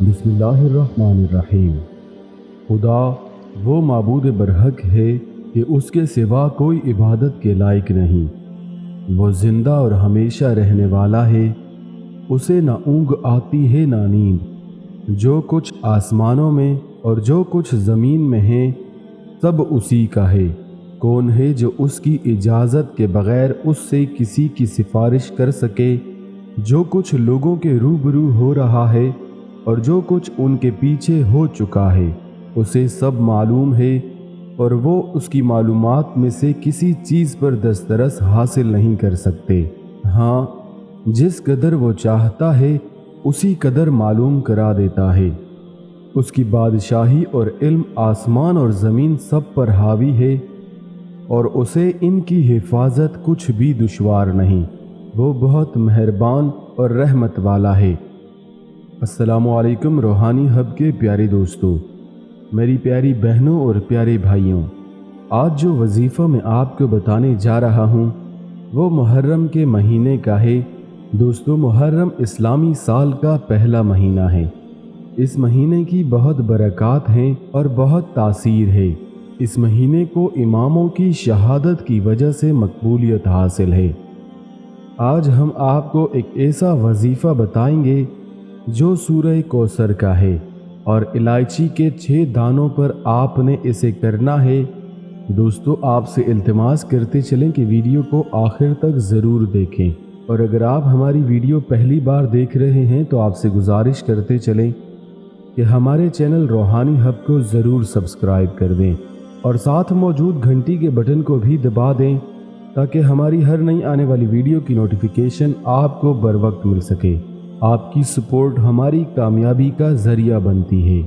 बिस्मिल्लाहिर्रहमानिर्रहीम। खुदा वो माबूद बरहक है कि उसके सिवा कोई इबादत के लायक नहीं। वो ज़िंदा और हमेशा रहने वाला है, उसे ना ऊँग आती है ना नींद। जो कुछ आसमानों में और जो कुछ ज़मीन में है सब उसी का है। कौन है जो उसकी इजाज़त के बग़ैर उससे किसी की सिफारिश कर सके? जो कुछ लोगों के रूबरू हो रहा है और जो कुछ उनके पीछे हो चुका है उसे सब मालूम है, और वो उसकी मालूमात में से किसी चीज़ पर दस्तरस हासिल नहीं कर सकते। हाँ, जिस कदर वो चाहता है उसी कदर मालूम करा देता है। उसकी बादशाही और इल्म आसमान और ज़मीन सब पर हावी है, और उसे इनकी हिफाजत कुछ भी दुश्वार नहीं। वो बहुत मेहरबान और रहमत वाला है। अस्सलामु अलैकुम रूहानी हब के प्यारे दोस्तों, मेरी प्यारी बहनों और प्यारे भाइयों, आज जो वजीफ़ा मैं आपको बताने जा रहा हूँ वो मुहर्रम के महीने का है। दोस्तों, मुहर्रम इस्लामी साल का पहला महीना है। इस महीने की बहुत बरक़ात हैं और बहुत तासीर है। इस महीने को इमामों की शहादत की वजह से मकबूलियत हासिल है। आज हम आपको एक ऐसा वजीफ़ा बताएंगे जो सूरह कौसर का है, और इलायची के 6 दानों पर आपने इसे करना है। दोस्तों, आपसे इल्तिमास करते चलें कि वीडियो को आखिर तक ज़रूर देखें, और अगर आप हमारी वीडियो पहली बार देख रहे हैं तो आपसे गुजारिश करते चलें कि हमारे चैनल रूहानी हब को ज़रूर सब्सक्राइब कर दें और साथ मौजूद घंटी के बटन को भी दबा दें ताकि हमारी हर नई आने वाली वीडियो की नोटिफिकेशन आपको बर वक्त मिल सके। आपकी सपोर्ट हमारी कामयाबी का ज़रिया बनती है।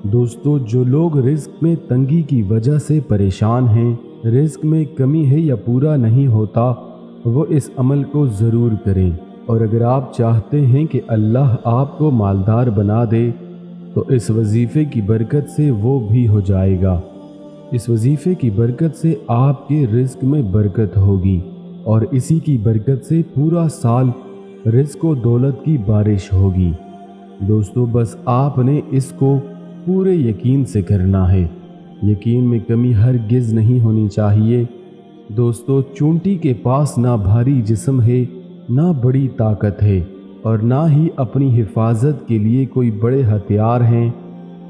दोस्तों, जो लोग रिस्क में तंगी की वजह से परेशान हैं, रिस्क में कमी है या पूरा नहीं होता, वो इस अमल को ज़रूर करें। और अगर आप चाहते हैं कि अल्लाह आपको मालदार बना दे तो इस वजीफ़े की बरकत से वो भी हो जाएगा। इस वजीफ़े की बरकत से आपके रिस्क में बरकत होगी, और इसी की बरकत से पूरा साल रिस्क व दौलत की बारिश होगी। दोस्तों, बस आपने इसको पूरे यकीन से करना है। यकीन में कमी हरगिज़ नहीं होनी चाहिए। दोस्तों, चूंटी के पास ना भारी जिस्म है, ना बड़ी ताकत है, और ना ही अपनी हिफाजत के लिए कोई बड़े हथियार हैं,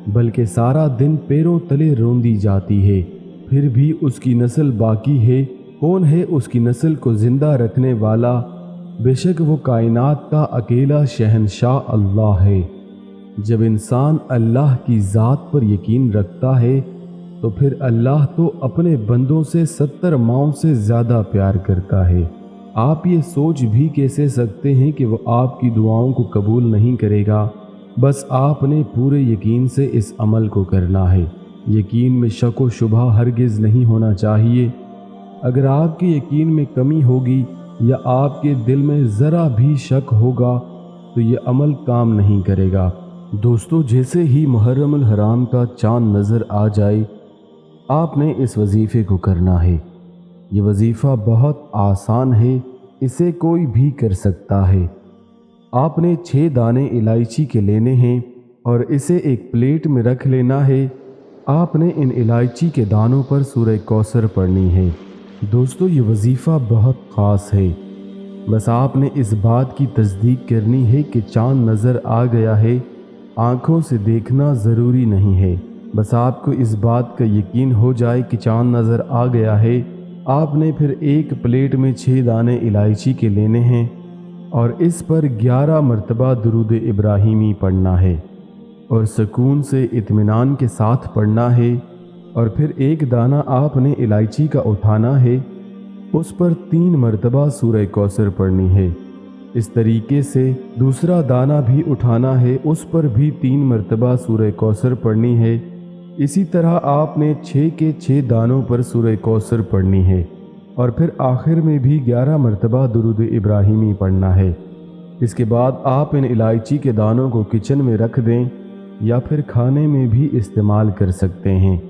बल्कि सारा दिन पैरों तले रोंदी जाती है, फिर भी उसकी नस्ल बाकी है। कौन है उसकी नस्ल को ज़िंदा रखने वाला? बेशक वो कायनात का अकेला शहंशाह अल्लाह है। जब इंसान अल्लाह की ज़ात पर यकीन रखता है तो फिर अल्लाह तो अपने बंदों से 70 माओं से ज़्यादा प्यार करता है। आप ये सोच भी कैसे सकते हैं कि वो आपकी दुआओं को कबूल नहीं करेगा? बस आपने पूरे यकीन से इस अमल को करना है। यकीन में शक व शुबहा हरगिज़ नहीं होना चाहिए। अगर आपके यकीन में कमी होगी या आपके दिल में ज़रा भी शक होगा तो ये अमल काम नहीं करेगा। दोस्तों, जैसे ही मुहर्रमुल हराम का चाँद नज़र आ जाए आपने इस वजीफ़े को करना है। ये वजीफ़ा बहुत आसान है, इसे कोई भी कर सकता है। आपने 6 दाने इलायची के लेने हैं और इसे एक प्लेट में रख लेना है। आपने इन इलायची के दानों पर सूरह कौसर पढ़नी है। दोस्तों, ये वजीफ़ा बहुत ख़ास है। बस आपने इस बात की तस्दीक करनी है कि चाँद नज़र आ गया है। आँखों से देखना ज़रूरी नहीं है, बस आपको इस बात का यकीन हो जाए कि चाँद नज़र आ गया है। आपने फिर एक प्लेट में 6 दाने इलायची के लेने हैं और इस पर 11 मरतबा दुरूद इब्राहिमी पढ़ना है, और सुकून से इत्मीनान के साथ पढ़ना है। और फिर एक दाना आपने इलायची का उठाना है, उस पर 3 मरतबा सूरह कौसर पढ़नी है। इस तरीके से दूसरा दाना भी उठाना है, उस पर भी 3 मरतबा सूरह कौसर पढ़नी है। इसी तरह आपने 6 के 6 दानों पर सूरह कौसर पढ़नी है, और फिर आखिर में भी 11 मरतबा दुरूद इब्राहिमी पढ़ना है। इसके बाद आप इन इलायची के दानों को किचन में रख दें, या फिर खाने में भी इस्तेमाल कर सकते हैं,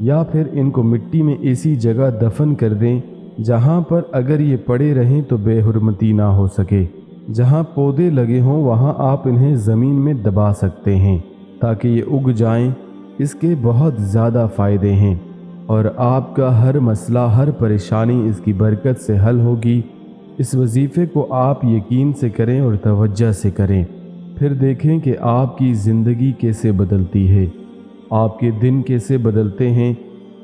या फिर इनको मिट्टी में ऐसी जगह दफन कर दें जहाँ पर अगर ये पड़े रहें तो बेहुरमती ना हो सके। जहाँ पौधे लगे हों वहाँ आप इन्हें ज़मीन में दबा सकते हैं। تاکہ یہ اگ جائیں۔ اس کے بہت زیادہ فائدے ہیں اور آپ کا ہر مسئلہ، ہر پریشانی اس کی برکت سے حل ہوگی۔ اس وظیفے کو آپ یقین سے کریں اور توجہ سے کریں، پھر دیکھیں کہ آپ کی زندگی کیسے بدلتی ہے، آپ کے دن کیسے بدلتے ہیں۔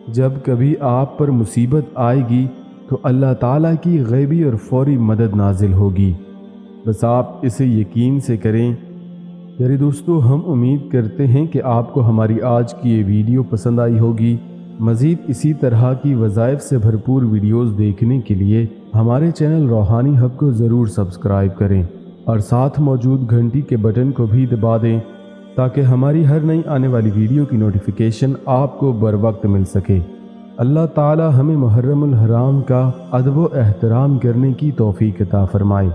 جب کبھی آپ پر مصیبت آئے گی تو اللہ تعالیٰ کی غیبی اور فوری مدد نازل ہوگی، بس آپ اسے یقین سے کریں۔ پیارے دوستو، ہم امید کرتے ہیں کہ آپ کو ہماری آج کی یہ ویڈیو پسند آئی ہوگی۔ مزید اسی طرح کی وظائف سے بھرپور ویڈیوز دیکھنے کے لیے ہمارے چینل روحانی ہب کو ضرور سبسکرائب کریں اور ساتھ موجود گھنٹی کے بٹن کو بھی دبا دیں تاکہ ہماری ہر نئی آنے والی ویڈیو کی نوٹیفیکیشن آپ کو بر وقت مل سکے۔ اللہ تعالی ہمیں محرم الحرام کا ادب و احترام کرنے کی توفیق عطا فرمائے۔